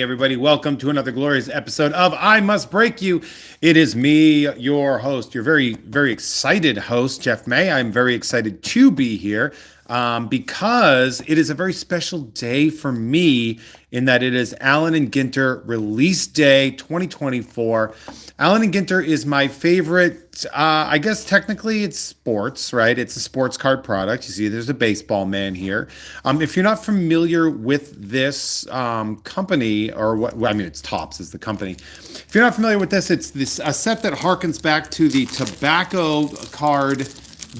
everybody. Welcome to another glorious episode of I Must Break You. It is me, your host, your very, very excited host, Jeff May. I'm very excited to be here because it is a very special day for me in that it is Allen Ginter Release Day 2024. Allen Ginter is my favorite, I guess technically it's sports, right? It's a sports card product. You see there's a baseball man here. If you're not familiar with this company, or what, well, I mean, it's Topps is the company. If you're not familiar with this, it's a set that harkens back to the tobacco card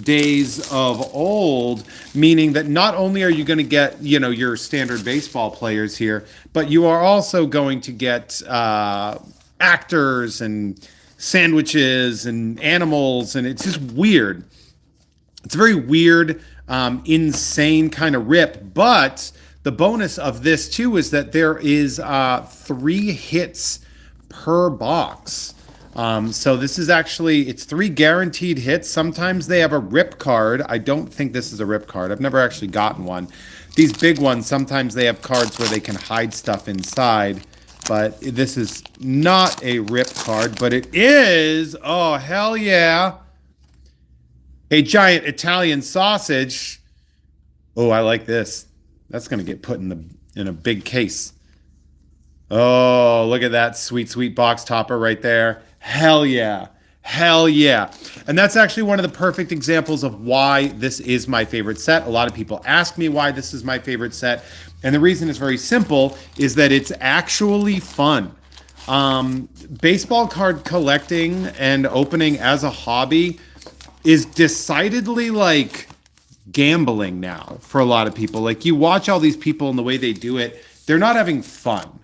days of old, meaning that not only are you going to get, your standard baseball players here, but you are also going to get actors and sandwiches and animals, and it's just weird. It's a very weird, insane kind of rip, but the bonus of this too is that there is 3 hits per box. So this is actually, it's 3 guaranteed hits. Sometimes they have a rip card. I don't think this is a rip card. I've never actually gotten one. These big ones, sometimes they have cards where they can hide stuff inside. But this is not a rip card, but it is, oh, hell yeah, a giant Italian sausage. Oh, I like this. That's going to get put in a big case. Oh, look at that sweet, sweet box topper right there. Hell yeah. Hell yeah. And that's actually one of the perfect examples of why this is my favorite set. A lot of people ask me why this is my favorite set. And the reason is very simple, is that it's actually fun. Baseball card collecting and opening as a hobby is decidedly like gambling now for a lot of people. Like you watch all these people and the way they do it, they're not having fun.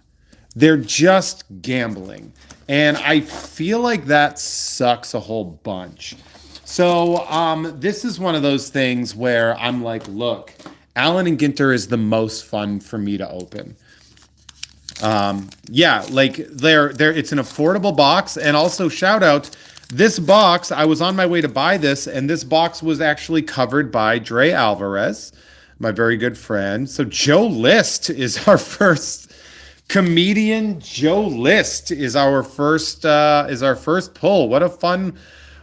They're just gambling. And I feel like that sucks a whole bunch. So this is one of those things where I'm like, look, Allen Ginter is the most fun for me to open. Yeah, like it's an affordable box. And also shout out, this box, I was on my way to buy this, and this box was actually covered by Dre Alvarez, my very good friend. So Joe List is our first comedian. Joe List is our first pull. What a fun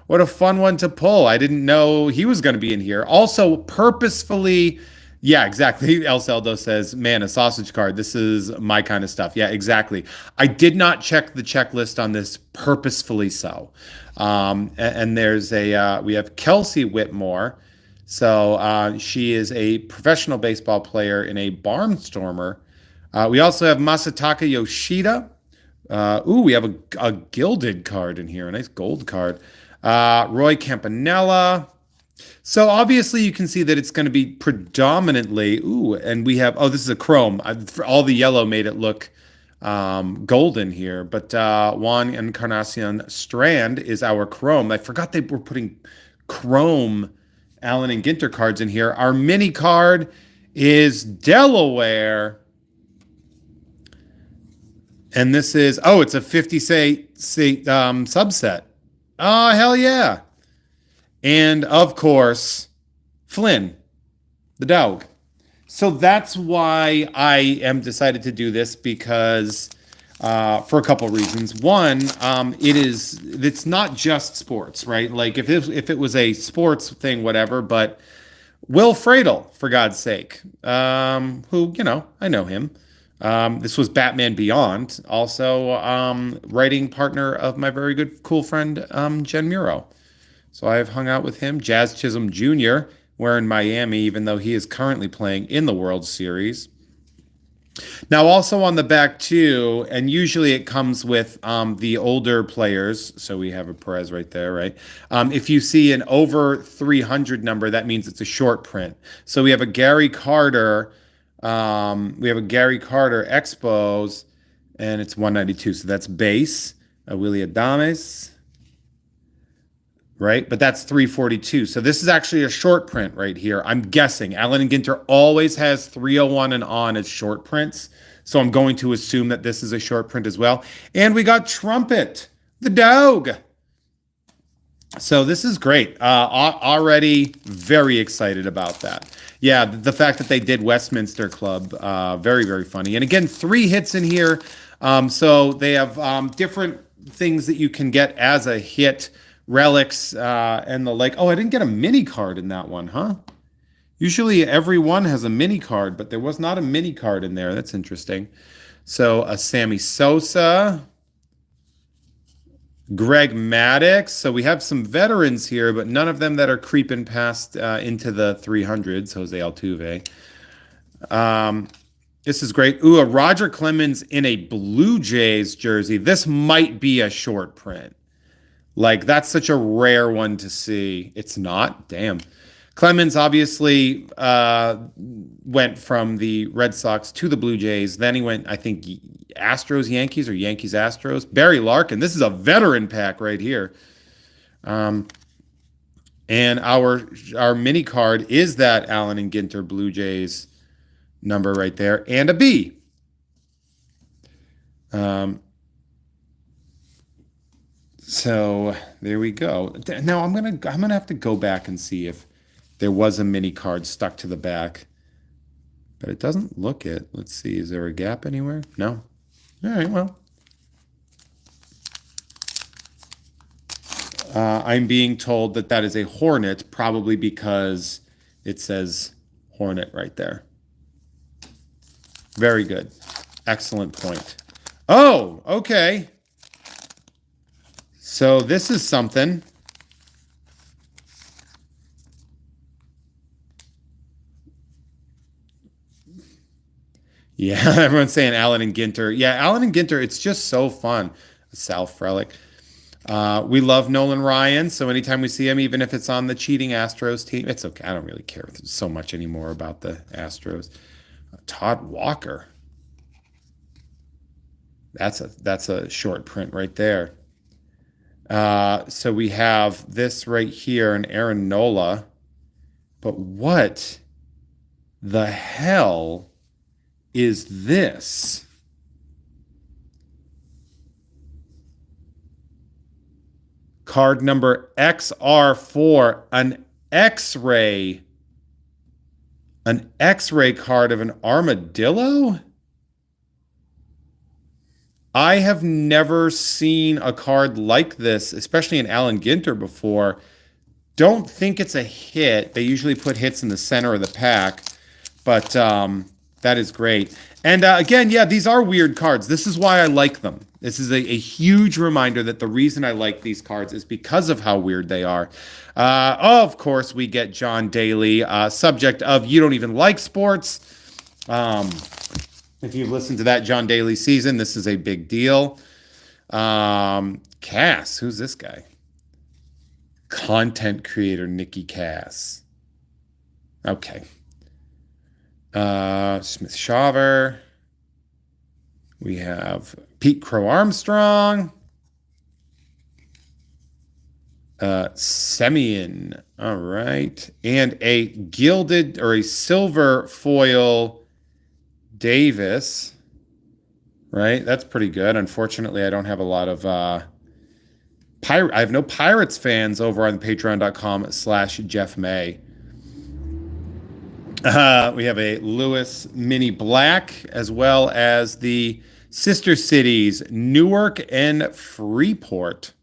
one to pull. I didn't know he was going to be in here. Also purposefully, yeah, exactly. El Celdo says, man, a sausage card. This is my kind of stuff. Yeah, exactly. I did not check the checklist on this purposefully so. And there's we have Kelsey Whitmore. So she is a professional baseball player and a barnstormer. We also have Masataka Yoshida. We have a gilded card in here, a nice gold card. Roy Campanella. So obviously you can see that it's going to be predominantly, and we have, this is a chrome. All the yellow made it look golden here, but Juan Encarnacion Strand is our chrome. I forgot they were putting chrome Allen and Ginter cards in here. Our mini card is Delaware. And this is, it's a 50 subset. Oh, hell yeah. And of course, Flynn, the dog. So that's why I am decided to do this, because for a couple reasons. One, it's not just sports, right? Like if it was a sports thing, whatever, but Will Friedle, for God's sake, who, I know him. This was Batman Beyond, also writing partner of my very good, cool friend, Jen Muro. So I've hung out with him. Jazz Chisholm Jr., we're in Miami, even though he is currently playing in the World Series. Now, also on the back, too, and usually it comes with the older players. So we have a Perez right there, right? If you see an over 300 number, that means it's a short print. So we have a Gary Carter. Expos, and it's 192. So that's base. Willie Adames. Right? But that's 342. So this is actually a short print right here. I'm guessing Allen Ginter always has 301 and on as short prints. So I'm going to assume that this is a short print as well. And we got Trumpet, the dog. So this is great. Already very excited about that. Yeah, the fact that they did Westminster Club, very, very funny. And again, 3 hits in here. So they have different things that you can get as a hit, relics and the like. Oh, I didn't get a mini card in that one, huh? Usually every one has a mini card, but there was not a mini card in there. That's interesting. So a Sammy Sosa, Greg Maddux. So we have some veterans here, but none of them that are creeping past into the 300s. Jose Altuve. This is great. Ooh, a Roger Clemens in a Blue Jays jersey. This might be a short print. Like, that's such a rare one to see. It's not. Damn. Clemens obviously went from the Red Sox to the Blue Jays. Then he went, I think, Astros, Yankees, or Yankees, Astros. Barry Larkin. This is a veteran pack right here. And our mini card is that Allen and Ginter Blue Jays number right there, and a B. So there we go. Now I'm gonna have to go back and see if there was a mini card stuck to the back, but it doesn't look it. Let's see. Is there a gap anywhere? No. All right. Well, I'm being told that that is a Hornet, probably because it says Hornet right there. Very good. Excellent point. Oh, okay. So this is something. Yeah, everyone's saying Allen and Ginter. Yeah, Allen and Ginter, it's just so fun. Sal Frelick. We love Nolan Ryan, so anytime we see him, even if it's on the cheating Astros team, it's okay. I don't really care so much anymore about the Astros. Todd Walker. That's a short print right there. So we have this right here, an Aaron Nola. But what the hell is this? Card number XR4, an X-ray card of an armadillo? I have never seen a card like this, especially in Allen Ginter before. Don't think it's a hit. They usually put hits in the center of the pack, but that is great. And again, yeah, these are weird cards. This is why I like them. This is a huge reminder that the reason I like these cards is because of how weird they are. Of course, we get John Daly, subject of You Don't Even Like Sports. If you've listened to that John Daly season, this is a big deal. Cass, who's this guy? Content creator Nikki Cass. Okay. Smith Shaver. We have Pete Crow Armstrong. Semyon. All right. And a gilded or a silver foil Davis. Right? That's pretty good. Unfortunately, I don't have a lot of I have no Pirates fans over on patreon.com/Jeff May. We have a Lewis Mini Black, as well as the sister cities, Newark and Freeport.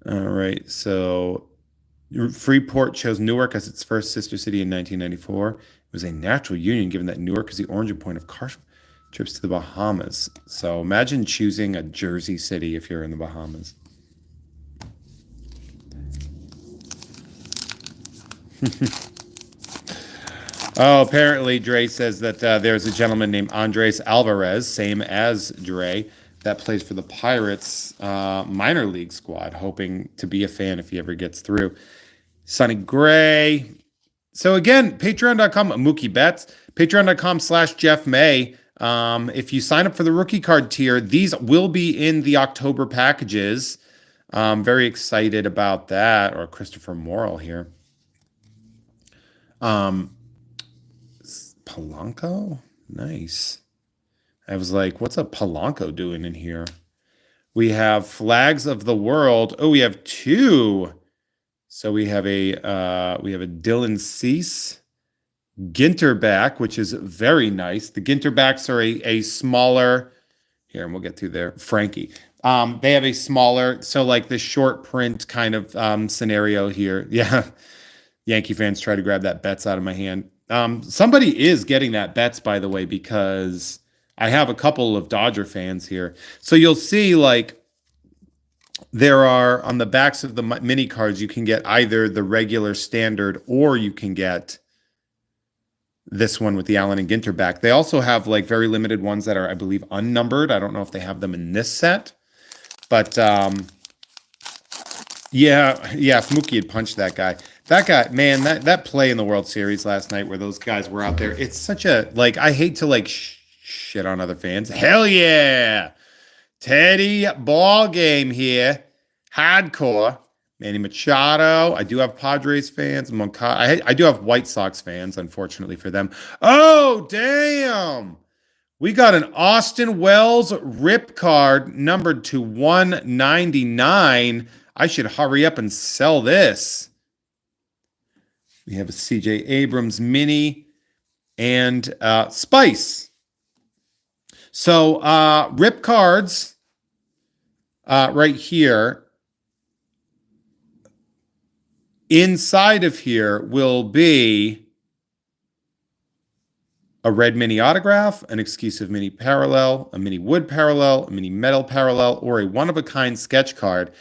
All right, so Freeport chose Newark as its first sister city in 1994. It was a natural union, given that Newark is the origin point of car trips to the Bahamas. So imagine choosing a Jersey city if you're in the Bahamas. Oh, apparently Dre says that there's a gentleman named Andres Alvarez, same as Dre, that plays for the Pirates minor league squad, hoping to be a fan if he ever gets through. Sonny Gray. So again, patreon.com, Mookie Betts, patreon.com/Jeff May. If you sign up for the rookie card tier, these will be in the October packages. Very excited about that. Or Christopher Morrill here. Polanco? Nice. I was like, what's a Polanco doing in here? We have Flags of the World. Oh, we have two. So we have a Dylan Cease Ginter back, which is very nice. The Ginter backs are a smaller. Here, and we'll get through there. Frankie. They have a smaller, so like the short print kind of scenario here. Yeah. Yankee fans try to grab that Betts out of my hand. Somebody is getting that Betts, by the way, because I have a couple of Dodger fans here. So you'll see, like, there are on the backs of the mini cards, you can get either the regular standard or you can get this one with the Allen and Ginter back. They also have like very limited ones that are, I believe, unnumbered. I don't know if they have them in this set, but yeah, if Mookie had punched that guy. That guy, man, that play in the World Series last night where those guys were out there, it's such a, like, I hate to like shit on other fans. Hell yeah. Teddy ball game here. Hardcore. Manny Machado. I do have Padres fans. I do have White Sox fans, unfortunately for them. Oh, damn. We got an Austin Wells rip card numbered to 199. I should hurry up and sell this. We have a CJ Abrams mini and Spice. So rip cards right here. Inside of here will be a red mini autograph, an exclusive mini parallel, a mini wood parallel, a mini metal parallel, or a one-of-a-kind sketch card.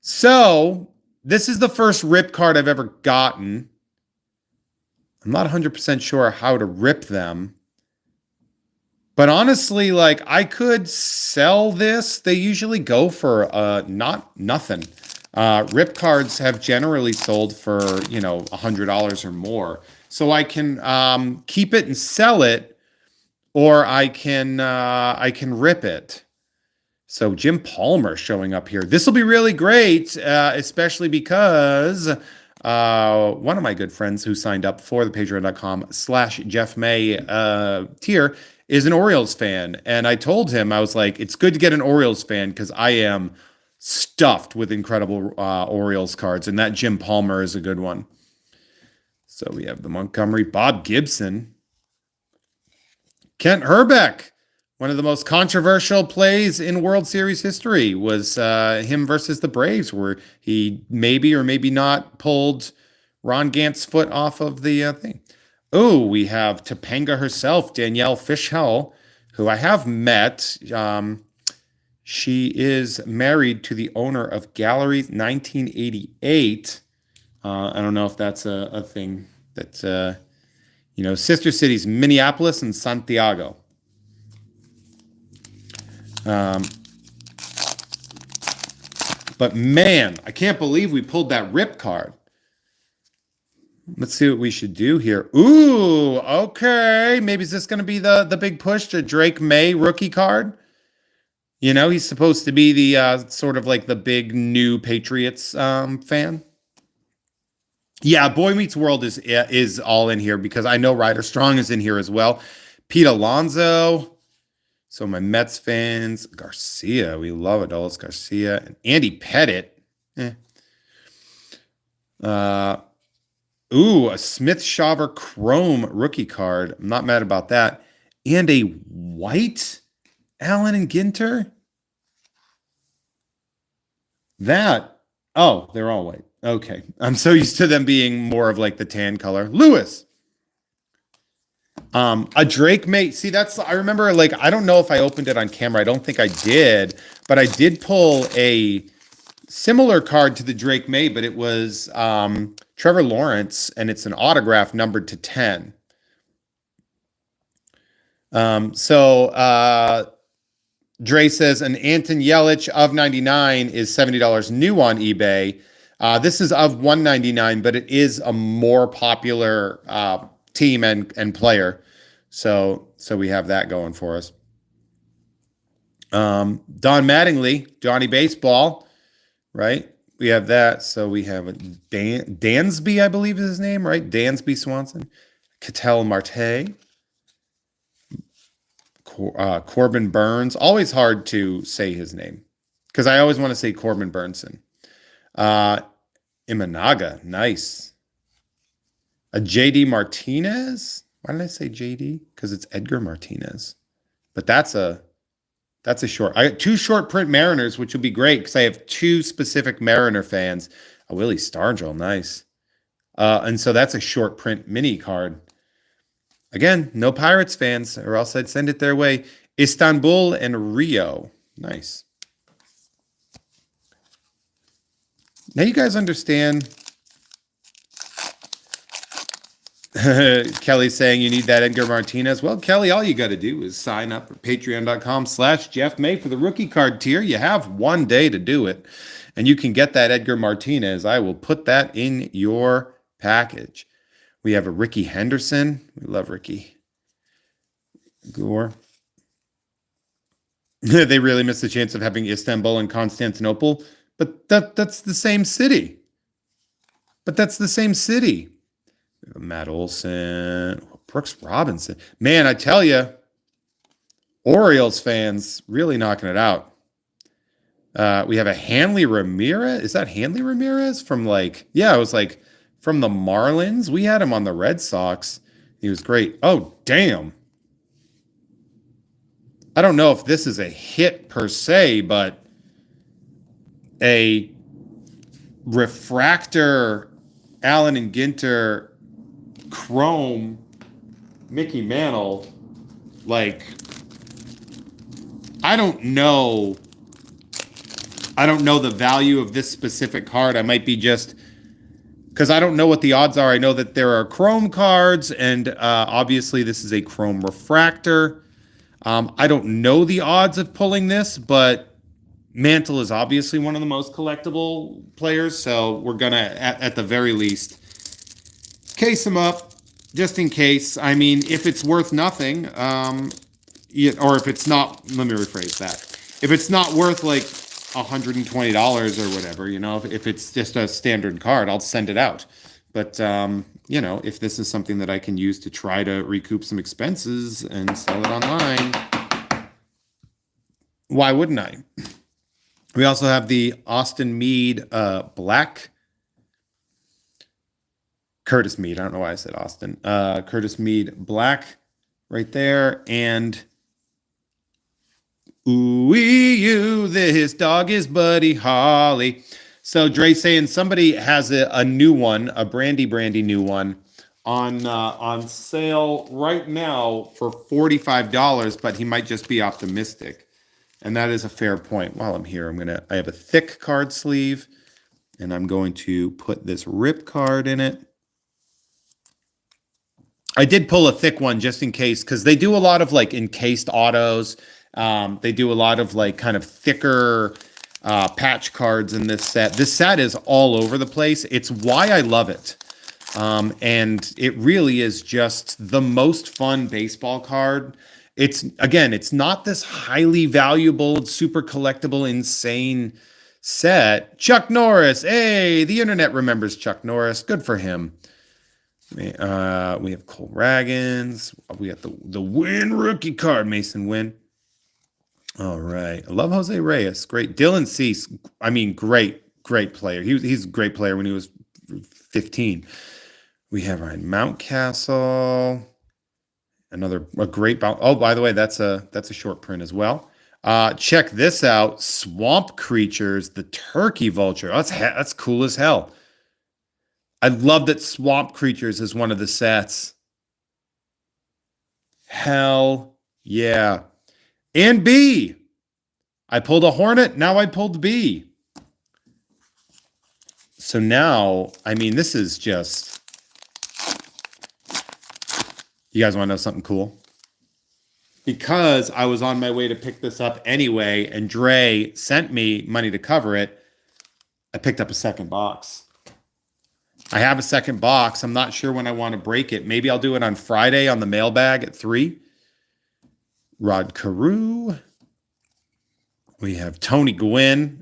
So this is the first rip card I've ever gotten. I'm not 100% sure how to rip them. But honestly, like, I could sell this. They usually go for nothing. Rip cards have generally sold for, $100 or more. So I can keep it and sell it, or I can rip it. So Jim Palmer showing up here. This will be really great, especially because one of my good friends who signed up for the patreon.com/JeffMay tier is an Orioles fan. And I told him, I was like, it's good to get an Orioles fan because I am stuffed with incredible Orioles cards. And that Jim Palmer is a good one. So we have the Montgomery, Bob Gibson, Kent Herbeck. One of the most controversial plays in World Series history was him versus the Braves, where he maybe or maybe not pulled Ron Gantz's foot off of the thing. Oh, we have Topanga herself, Danielle Fishel, who I have met. She is married to the owner of Galleries 1988. I don't know if that's a thing that, sister cities, Minneapolis and Santiago. But man, I can't believe we pulled that rip card. Let's see what we should do here. Ooh, okay. Maybe is this going to be the big push to Drake May rookie card? He's supposed to be the sort of like the big new Patriots fan. Yeah, Boy Meets World is all in here because I know Ryder Strong is in here as well. Pete Alonso. So my Mets fans, Garcia, we love Adolis Garcia, and Andy Pettit. A Smith Shawver Chrome rookie card. I'm not mad about that. And a white Allen and Ginter. They're all white. Okay. I'm so used to them being more of like the tan color. Lewis. A Drake May. See, I remember, like, I don't know if I opened it on camera. I don't think I did, but I did pull a similar card to the Drake May, but it was Trevor Lawrence, and it's an autograph numbered to 10. Dre says an Anton Yelich of 99 is $70 new on eBay. This is of 199, but it is a more popular team and player. So we have that going for us. Don Mattingly, Johnny Baseball, right? We have that. So we have Dansby, I believe is his name, right? Dansby Swanson. Ketel Marte. Corbin Burns. Always hard to say his name. because I always want to say Corbin Burnson. Imanaga, nice. A JD Martinez. Why did I say JD? Because it's Edgar Martinez. But that's a short. I got 2 short print Mariners, which would be great because I have 2 specific Mariner fans. A Willie Stargell, nice. And so that's a short print mini card. Again, no Pirates fans, or else I'd send it their way. Istanbul and Rio. Nice. Now you guys understand. Kelly's saying you need that Edgar Martinez. Well, Kelly, all you got to do is sign up at patreon.com/Jeff May for the rookie card tier. You have 1 day to do it, and you can get that Edgar Martinez. I will put that in your package. We have a Ricky Henderson. We love Ricky. Gore. They really missed the chance of having Istanbul and Constantinople, but that's the same city. Matt Olson, Brooks Robinson. Man, I tell you, Orioles fans really knocking it out. We have a Hanley Ramirez. Is that Hanley Ramirez from it was from the Marlins. We had him on the Red Sox. He was great. Oh, damn. I don't know if this is a hit per se, but a refractor Allen and Ginter Chrome Mickey Mantle, I don't know the value of this specific card. I might be just because I don't know what the odds are. I know that there are Chrome cards, and obviously this is a Chrome refractor. I don't know the odds of pulling this, but Mantle is obviously one of the most collectible players, so we're gonna at the very least case him up, just in case. I mean, if it's worth nothing, or if it's not, let me rephrase that. If it's not worth $120 or whatever, if it's just a standard card, I'll send it out. But, if this is something that I can use to try to recoup some expenses and sell it online, why wouldn't I? We also have the Austin Mead Black. Curtis Mead. I don't know why I said Austin. Curtis Mead Black right there. And ooh, this dog is Buddy Holly. So Dre saying somebody has a new one, a brandy new one on sale right now for $45, but he might just be optimistic. And that is a fair point. While I'm here, I have a thick card sleeve, and I'm going to put this rip card in it. I did pull a thick one just in case, because they do a lot of encased autos. They do a lot of kind of thicker patch cards in this set. This set is all over the place. It's why I love it. And it really is just the most fun baseball card. It's not this highly valuable, super collectible, insane set. Chuck Norris. Hey, the internet remembers Chuck Norris. Good for him. We have Cole Raggins. We got the Win rookie card, Mason Win. All right. I love Jose Reyes. Great. Dylan Cease. I mean, great player. He's a great player when he was 15. We have Ryan Mountcastle. A great bounce. Oh, by the way, that's a short print as well. Check this out. Swamp Creatures, the Turkey Vulture. Oh, that's cool as hell. I love that Swamp Creatures is one of the sets. Hell yeah. And B. I pulled a Hornet. Now I pulled B. So now, this is just... You guys want to know something cool? Because I was on my way to pick this up anyway, and Dre sent me money to cover it, I picked up a second box. I have a second box. I'm not sure when I want to break it. Maybe I'll do it on Friday on the mailbag at 3. Rod Carew. We have Tony Gwynn.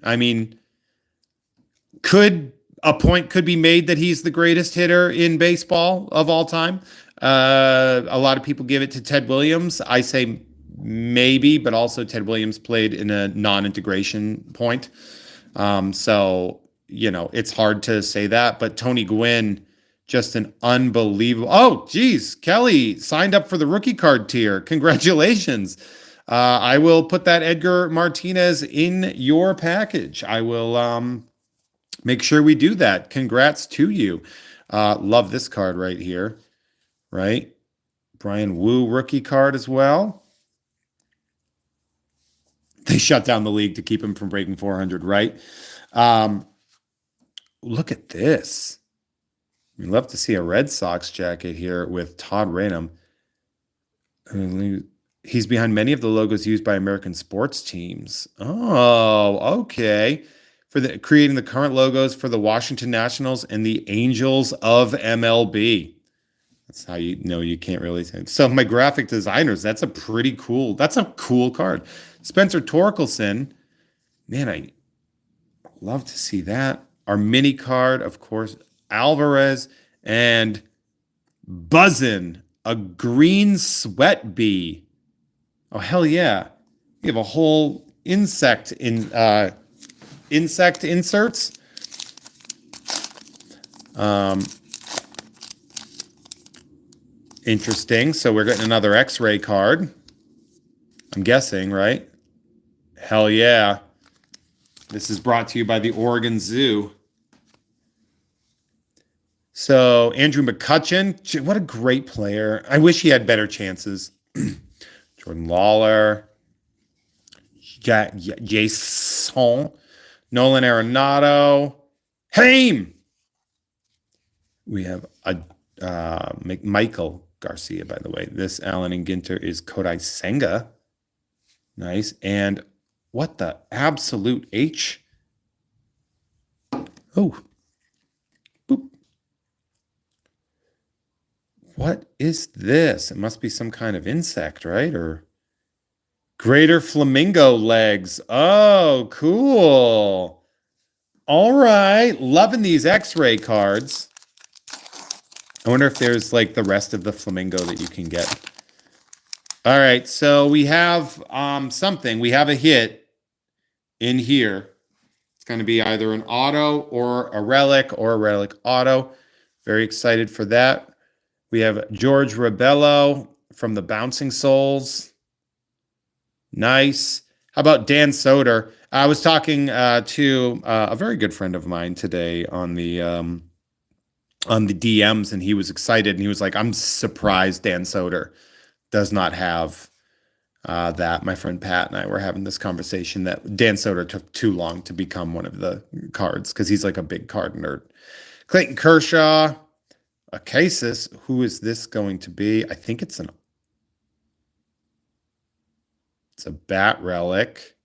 A point could be made that he's the greatest hitter in baseball of all time. A lot of people give it to Ted Williams. I say maybe, but also Ted Williams played in a non-integration point. So, it's hard to say that, but Tony Gwynn, just an unbelievable. Oh, geez, Kelly signed up for the rookie card tier. Congratulations. I will put that Edgar Martinez in your package. I will make sure we do that. Congrats to you. Love this card right here, right? Brian Wu rookie card as well. They shut down the league to keep him from breaking 400, right? Look at this. We'd love to see a Red Sox jacket here with Todd Raynham. He's behind many of the logos used by American sports teams. Oh, okay. Creating the current logos for the Washington Nationals and the Angels of MLB. That's how you know you can't really say. So my graphic designers, that's a cool card. Spencer Torkelson, man, I love to see that. Our mini card, of course, Alvarez and Buzzin', a green sweat bee. Oh, hell yeah. We have a whole insect inserts. Interesting. So we're getting another X-ray card. I'm guessing, right? Hell yeah. This is brought to you by the Oregon Zoo. So Andrew McCutchen, what a great player. I wish he had better chances. Jordan Lawler, Jason, Nolan Arenado, Haim. We have Michael Garcia, by the way. This Allen Ginter is Kodai Senga. Nice. And what the absolute H? Oh. Boop. What is this? It must be some kind of insect, right? Or greater flamingo legs. Oh, cool. All right. Loving these X-ray cards. I wonder if there's like the rest of the flamingo that you can get. All right. So we have something. We have a hit in here. It's going to be either an auto or a relic auto. Very excited for that. We have George Rebello from the Bouncing Souls. Nice. How about Dan Soder? I was talking to a very good friend of mine today on the DMs, and he was excited, and he was like, I'm surprised Dan Soder does not have that. My friend Pat and I were having this conversation that Dan Soder took too long to become one of the cards because he's like a big card nerd. Clayton Kershaw, a Cases. Who is this going to be? I think it's a bat relic.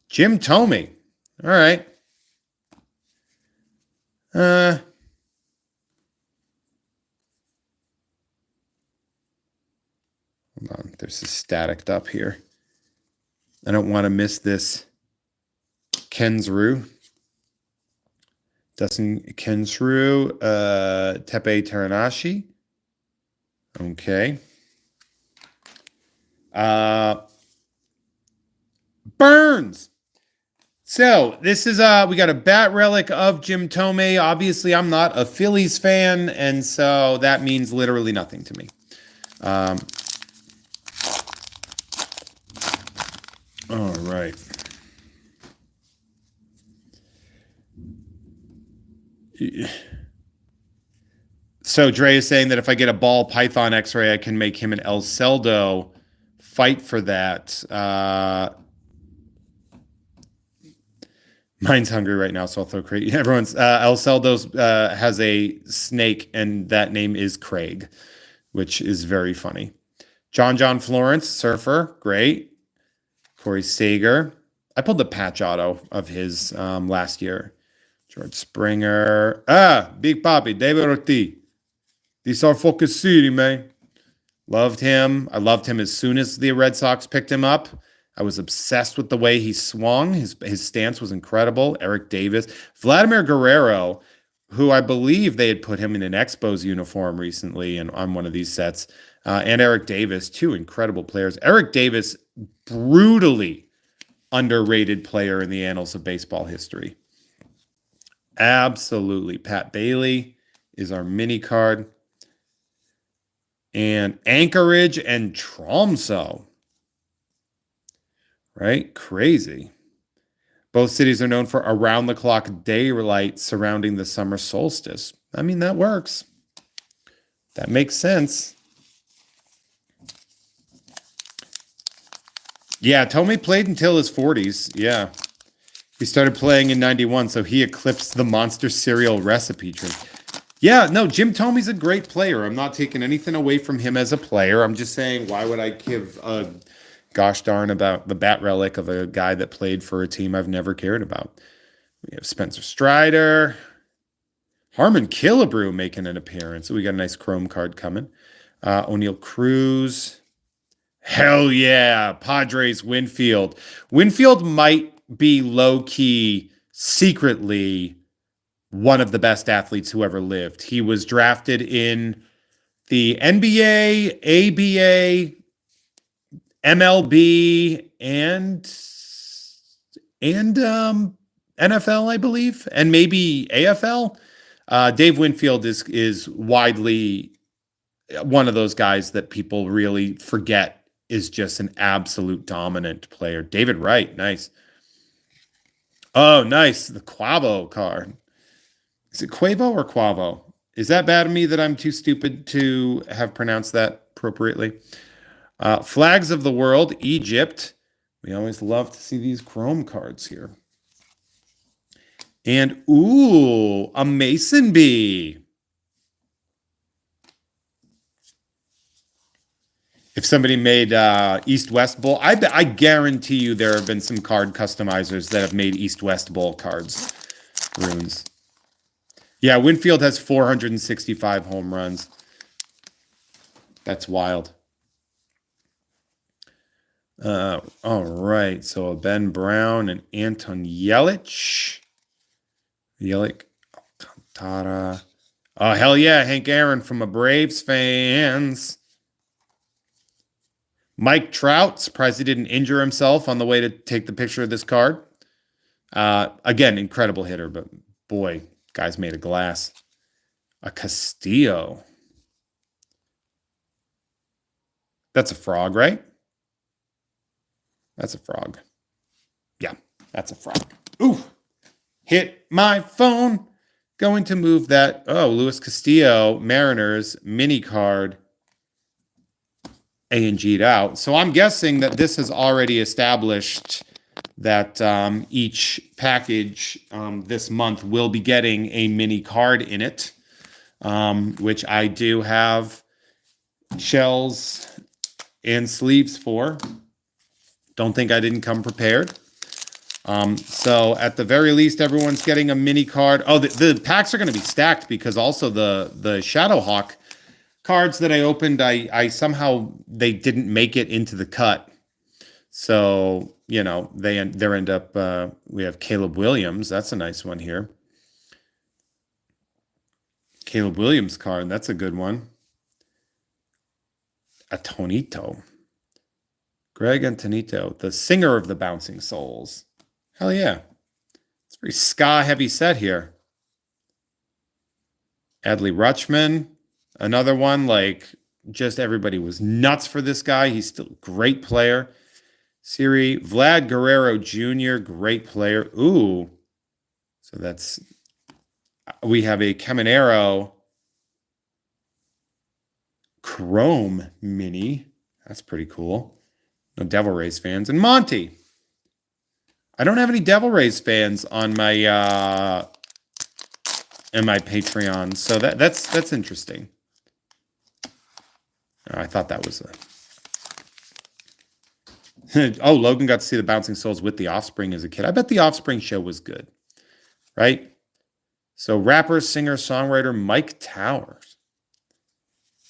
Jim Thome. All right. Hold on. There's a static up here. I don't want to miss this. Kensrue. Dustin Kensrue. Tepe Teranashi. Okay. Burns. So this is we got a bat relic of Jim Thome. Obviously, I'm not a Phillies fan, and so that means literally nothing to me. All right. So Dre is saying that if I get a ball python X-ray, I can make him an El Celdo. Fight for that. Mine's hungry right now, so I'll throw Craig. Everyone's El Celdo's has a snake, and that name is Craig, which is very funny. John Florence, surfer, great. Corey Seager. I pulled the patch auto of his last year. George Springer. Big Papi, David Ortiz. These are Focus City, man. Loved him. I loved him as soon as the Red Sox picked him up. I was obsessed with the way he swung. His stance was incredible. Eric Davis. Vladimir Guerrero. who I believe they had put him in an Expos uniform recently and on one of these sets. And Eric Davis, two incredible players. Eric Davis, brutally underrated player in the annals of baseball history. Absolutely. Pat Bailey is our mini card. And Anchorage and Tromsø. Right? Crazy. Both cities are known for around-the-clock daylight surrounding the summer solstice. I mean, that works. That makes sense. Yeah, Tomei played until his 40s. Yeah. He started playing in 91, so he eclipsed the Monster cereal recipe tree. Yeah, no, Jim Tomey's a great player. I'm not taking anything away from him as a player. I'm just saying, why would I give a gosh darn about the bat relic of a guy that played for a team I've never cared about? We have Spencer Strider. Harmon Killebrew making an appearance. We got a nice chrome card coming. O'Neill Cruz. Hell yeah. Padres Winfield. Winfield might be low-key, secretly, one of the best athletes who ever lived. He was drafted in the NBA, ABA, MLB, and NFL, I believe, and maybe AFL. Dave Winfield is widely one of those guys that people really forget is just an absolute dominant player. David Wright, nice. Oh, nice. The Quavo card. Is it Quavo or Quavo? Is that bad of me that I'm too stupid to have pronounced that appropriately? Flags of the World, Egypt. We always love to see these chrome cards here. And, ooh, a Mason Bee. If somebody made East-West Bowl, I guarantee you there have been some card customizers that have made East-West Bowl cards, runes. Yeah, Winfield has 465 home runs. That's wild. All right, so Ben Brown and Anton Yelich. Yelich, Alcantara. Oh, hell yeah, Hank Aaron from a Braves fans. Mike Trout, surprised he didn't injure himself on the way to take the picture of this card. Again, incredible hitter, but boy, guy's made of glass. A Castillo. That's a frog, right? That's a frog. Yeah, that's a frog. Ooh, hit my phone. Going to move that. Oh, Luis Castillo, Mariners, mini card. A&G'd out. So I'm guessing that this has already established that each package this month will be getting a mini card in it, which I do have shells and sleeves for. Don't think I didn't come prepared. So at the very least, everyone's getting a mini card. Oh, the packs are going to be stacked because also the Shadowhawk cards that I opened, I somehow they didn't make it into the cut. So, you know, they end up we have Caleb Williams. That's a nice one here. Caleb Williams card, that's a good one. Antonito. Greg Antonito, the singer of the Bouncing Souls. Hell yeah. It's a very ska heavy set here. Adley Rutschman. Another one, like, just everybody was nuts for this guy. He's still a great player. Siri, Vlad Guerrero Jr., great player. Ooh. So that's, we have a Caminero Chrome Mini. That's pretty cool. No Devil Rays fans. And Monty. I don't have any Devil Rays fans on my in my Patreon. So that's interesting. I thought that was oh, Logan got to see the Bouncing Souls with the Offspring as a kid. I bet the Offspring show was good, right? So rapper, singer, songwriter Mike Towers.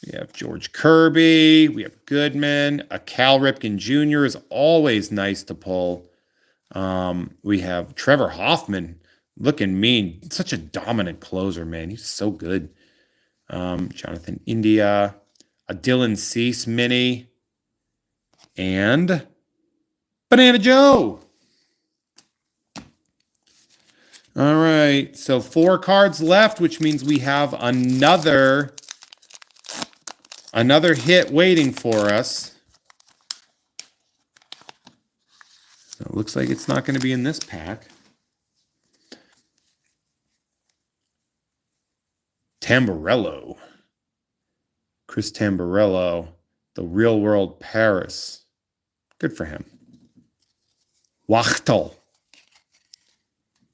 We have George Kirby. We have Goodman. A Cal Ripken Jr. is always nice to pull. We have Trevor Hoffman, looking mean. Such a dominant closer, man. He's so good. Jonathan India, a Dylan Cease mini, and Banana Joe. All right, so 4 cards left, which means we have another hit waiting for us. So it looks like it's not going to be in this pack. Tamburello. Chris Tamburello, the Real World Paris. Good for him. Wachtel.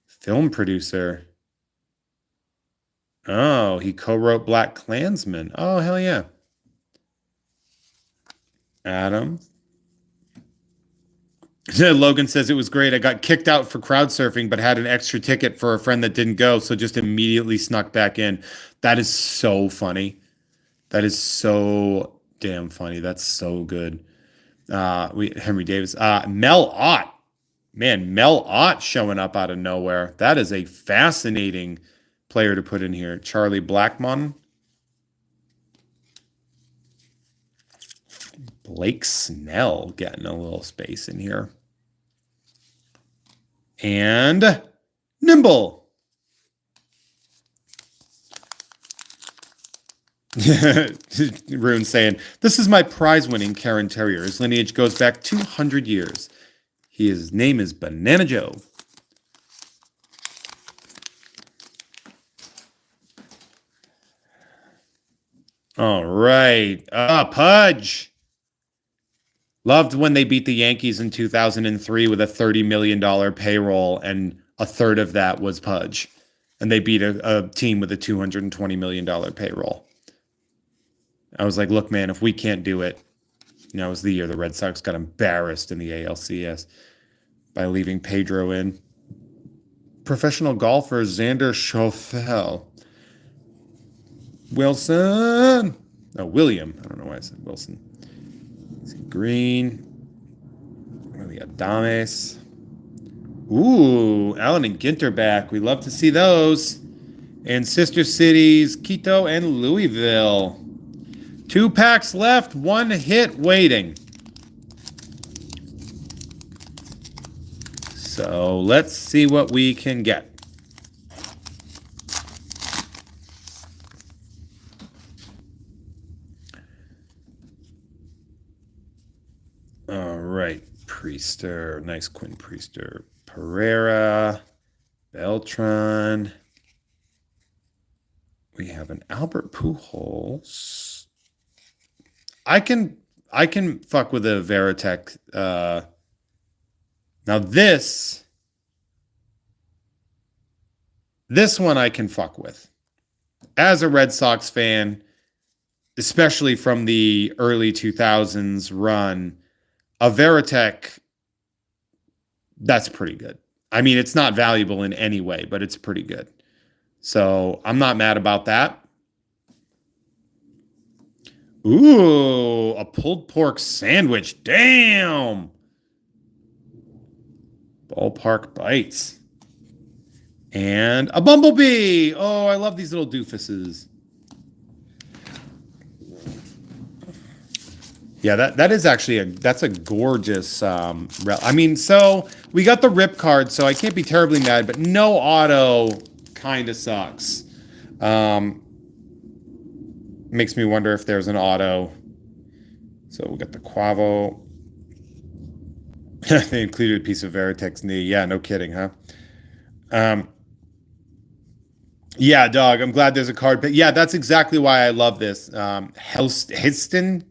Film producer. Oh, he co-wrote Black Klansman. Oh, hell yeah. Adam. Logan says it was great. I got kicked out for crowd surfing, but had an extra ticket for a friend that didn't go, so just immediately snuck back in. That is so funny. That is so damn funny. That's so good. Henry Davis. Mel Ott. Man, Mel Ott showing up out of nowhere. That is a fascinating player to put in here. Charlie Blackmon. Blake Snell getting a little space in here. And Nimble. Rune saying, this is my prize-winning Karen Terrier. His lineage goes back 200 years. His name is Banana Joe. All right. Pudge. Loved when they beat the Yankees in 2003 with a $30 million payroll, and a third of that was Pudge. And they beat a team with a $220 million payroll. I was like, look, man, if we can't do it. You know, it was the year the Red Sox got embarrassed in the ALCS by leaving Pedro in. Professional golfer Xander Schauffele. Wilson. Oh, William. I don't know why I said Wilson. Green. We got Adames. Ooh, Allen and Ginter back. We love to see those. And Sister Cities, Quito and Louisville. 2 packs left, 1 hit waiting. So let's see what we can get. All right, Priester, nice Quinn Priester. Pereira, Beltran. We have an Albert Pujols. I can fuck with a Veritech. Now this one I can fuck with. As a Red Sox fan, especially from the early 2000s run, a Veritech, that's pretty good. I mean, it's not valuable in any way, but it's pretty good. So I'm not mad about that. Ooh, a pulled pork sandwich. Damn. Ballpark bites. And a bumblebee. Oh, I love these little doofuses. Yeah, that is actually that's a gorgeous. I mean, so we got the rip card, so I can't be terribly mad, but no auto kind of sucks. Makes me wonder if there's an auto. So we got the Quavo. They included a piece of Veritech's knee. Yeah, no kidding, huh? Yeah, dog. I'm glad there's a card. But yeah, that's exactly why I love this. Kirsten.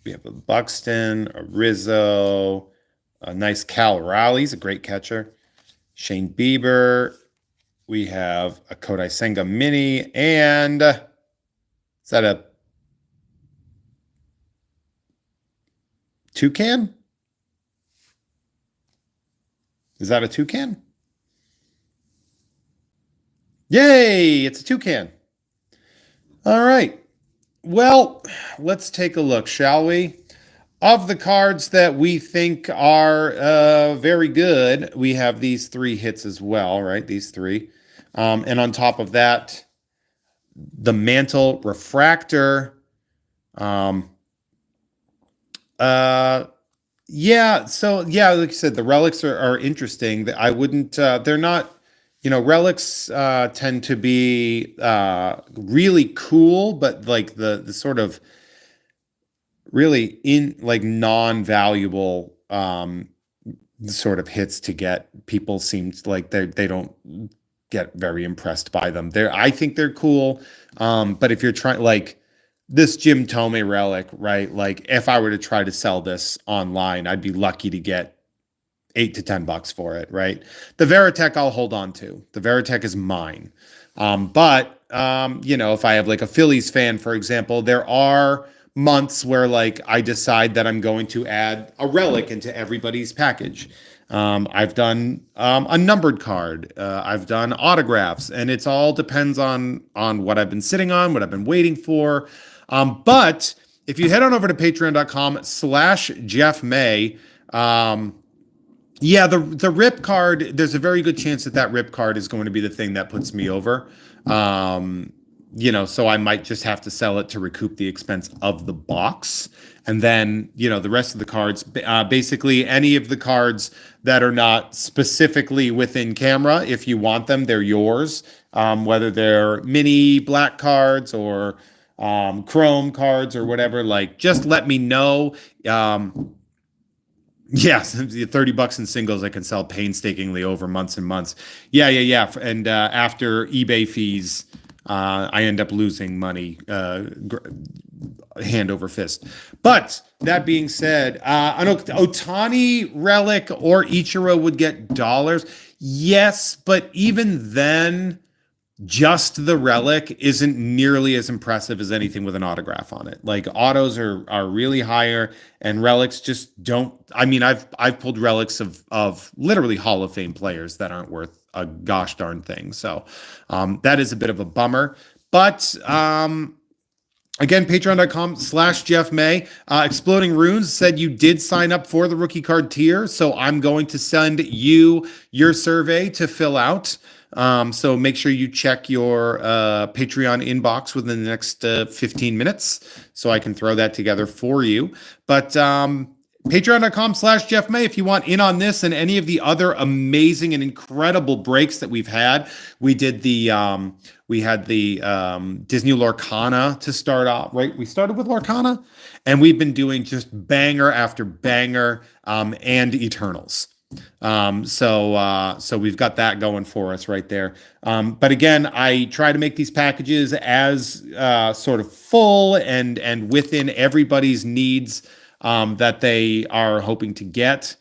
We have a Buxton, a Rizzo, a nice Cal Raleigh. He's a great catcher. Shane Bieber. We have a Kodai Senga Mini. And is that a toucan? Is that a toucan? Yay, it's a toucan. All right. Well, let's take a look, shall we? Of the cards that we think are very good, we have these three hits as well, right? These three. And on top of that, the Mantle Refractor. Um, uh, yeah, so yeah, like you said, the relics are interesting. I wouldn't, they're not, relics tend to be really cool, but like the sort of really in like non-valuable sort of hits to get. People seem like they don't get very impressed by them. I think they're cool. But if you're trying like this Jim Tomei relic, right? Like if I were to try to sell this online, I'd be lucky to get $8 to $10 for it, right? The Veritech I'll hold on to. The Veritech is mine. But if I have like a Phillies fan, for example, there are months where like I decide that I'm going to add a relic into everybody's package. I've done a numbered card. I've done autographs, and it's all depends on what I've been sitting on, what I've been waiting for. But if you head on over to patreon.com/Jeff May, yeah, the rip card, there's a very good chance that rip card is going to be the thing that puts me over. So I might just have to sell it to recoup the expense of the box. And then, the rest of the cards, basically any of the cards that are not specifically within camera, if you want them, they're yours. Whether they're mini black cards or chrome cards or whatever, like just let me know. Yes, $30 in singles I can sell painstakingly over months and months. Yeah. And after eBay fees, I end up losing money hand over fist. But that being said, an Otani relic or Ichiro would get dollars. Yes, but even then, just the relic isn't nearly as impressive as anything with an autograph on it. Like autos are really higher, and relics just don't. I mean, I've pulled relics of literally Hall of Fame players that aren't worth a gosh darn thing. So that is a bit of a bummer. But again, patreon.com/Jeff May. Exploding Runes said you did sign up for the rookie card tier, so I'm going to send you your survey to fill out. So make sure you check your Patreon inbox within the next 15 minutes so I can throw that together for you. But patreon.com/Jeff May if you want in on this and any of the other amazing and incredible breaks that we've had. We had the Disney Lorcana to start off, right? We started with Lorcana, and we've been doing just banger after banger and Eternals. So we've got that going for us right there. But again, I try to make these packages as sort of full and within everybody's needs that they are hoping to get.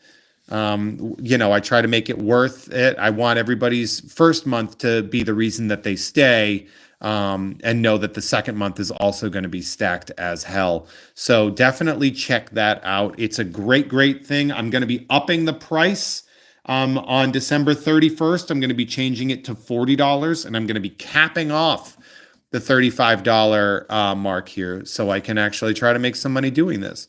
I try to make it worth it. I want everybody's first month to be the reason that they stay, and know that the second month is also going to be stacked as hell. So definitely check that out. It's a great thing. I'm going to be upping the price on December 31st. I'm going to be changing it to $40, and I'm going to be capping off the $35 mark here so I can actually try to make some money doing this.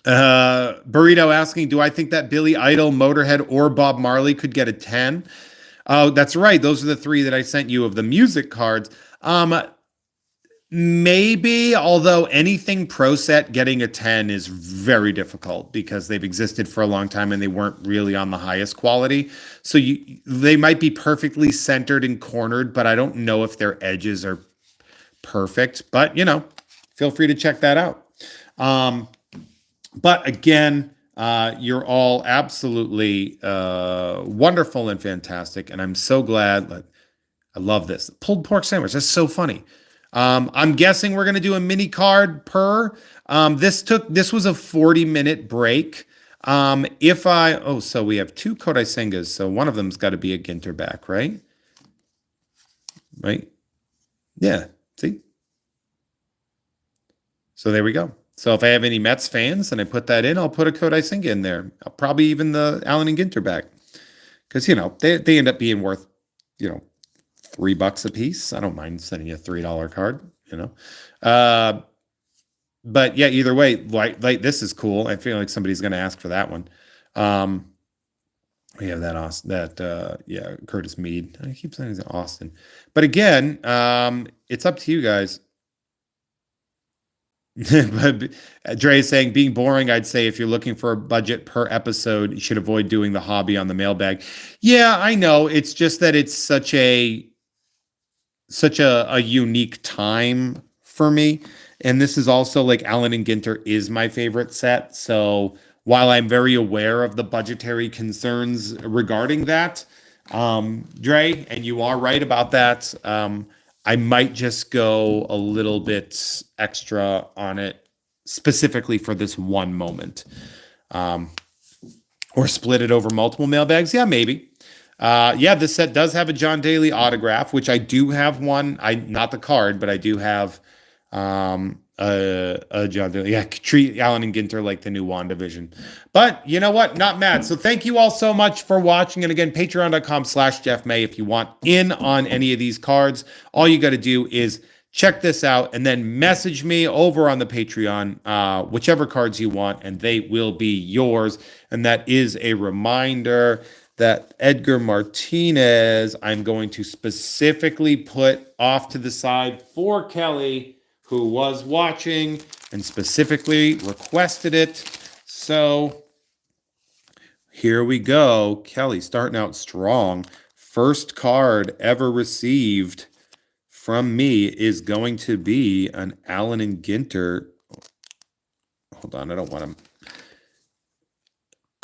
Burrito asking, do I think that Billy Idol, Motorhead, or Bob Marley could get a 10? Oh, that's right. Those are the three that I sent you of the music cards. Maybe, although anything Pro Set getting a 10 is very difficult because they've existed for a long time and they weren't really on the highest quality. So they might be perfectly centered and cornered, but I don't know if their edges are perfect. But, feel free to check that out. But again, you're all absolutely wonderful and fantastic, and I'm so glad. I love this pulled pork sandwich. That's so funny. I'm guessing we're gonna do a mini card per. This was a 40-minute break. So we have two Kodai Sengas, so one of them's got to be a Ginter back, right? Right? Yeah. See. So there we go. So if I have any Mets fans and I put that in, I'll put a Kodai Senga in there. I'll probably even the Allen and Ginter back. Because, they end up being worth, $3 a piece. I don't mind sending you a $3 card, But yeah, either way, like this is cool. I feel like somebody's going to ask for that one. Um, we have that Austin, yeah, Curtis Mead. I keep saying it's Austin, but again, it's up to you guys. But Dre is saying being boring. I'd say if you're looking for a budget per episode, you should avoid doing the hobby on the mailbag. Yeah, I know. It's just that it's such a unique time for me. And this is also like Allen and Ginter is my favorite set. So while I'm very aware of the budgetary concerns regarding that, Dre, and you are right about that, I might just go a little bit extra on it specifically for this one moment. Um, or split it over multiple mailbags. Yeah, maybe. Yeah, this set does have a John Daly autograph, which I do have one. I not the card, but I do have a John Daly. Yeah, treat Allen and Ginter like the new WandaVision. But you know what? Not mad. So thank you all so much for watching. And again, patreon.com/Jeff May. If you want in on any of these cards, all you got to do is check this out and then message me over on the Patreon, whichever cards you want, and they will be yours. And that is a reminder that Edgar Martinez, I'm going to specifically put off to the side for Kelly, who was watching and specifically requested it. So here we go. Kelly starting out strong. First card ever received from me is going to be an Allen and Ginter. Hold on, I don't want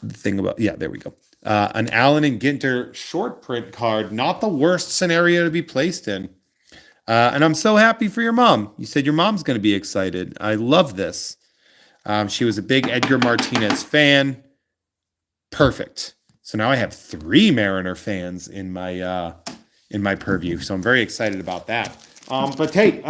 to thing about, yeah, there we go. An Allen and Ginter short print card, not the worst scenario to be placed in. And I'm so happy for your mom. You said your mom's going to be excited. I love this. She was a big Edgar Martinez fan. Perfect. So now I have 3 Mariner fans in my purview. So I'm very excited about that. But hey,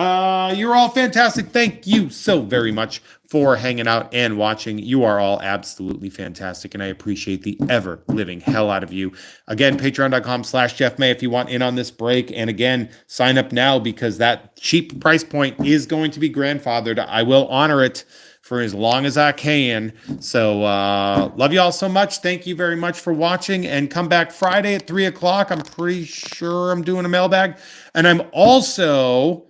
you're all fantastic. Thank you so very much for hanging out and watching. You are all absolutely fantastic, and I appreciate the ever-living hell out of you. Again, patreon.com/Jeff May if you want in on this break. And again, sign up now because that cheap price point is going to be grandfathered. I will honor it for as long as I can. So love you all so much. Thank you very much for watching, and come back Friday at 3:00. I'm pretty sure I'm doing a mailbag. And I'm also,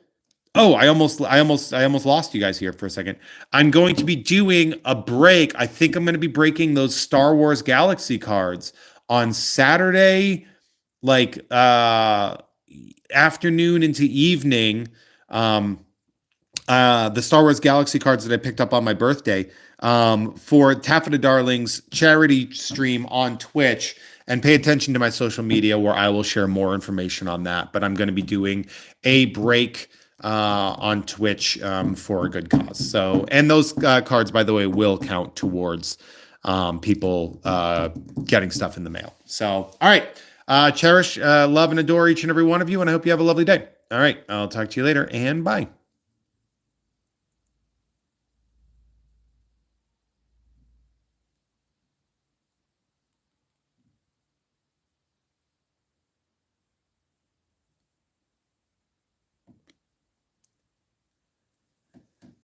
I almost lost you guys here for a second. I'm going to be doing a break. I think I'm going to be breaking those Star Wars Galaxy cards on Saturday, like afternoon into evening. The Star Wars Galaxy cards that I picked up on my birthday for Taffeta Darlings charity stream on Twitch. And pay attention to my social media where I will share more information on that. But I'm going to be doing a break on Twitch for a good cause. So, and those cards, by the way, will count towards people getting stuff in the mail. So, all right. Cherish, love, and adore each and every one of you. And I hope you have a lovely day. All right. I'll talk to you later, and bye.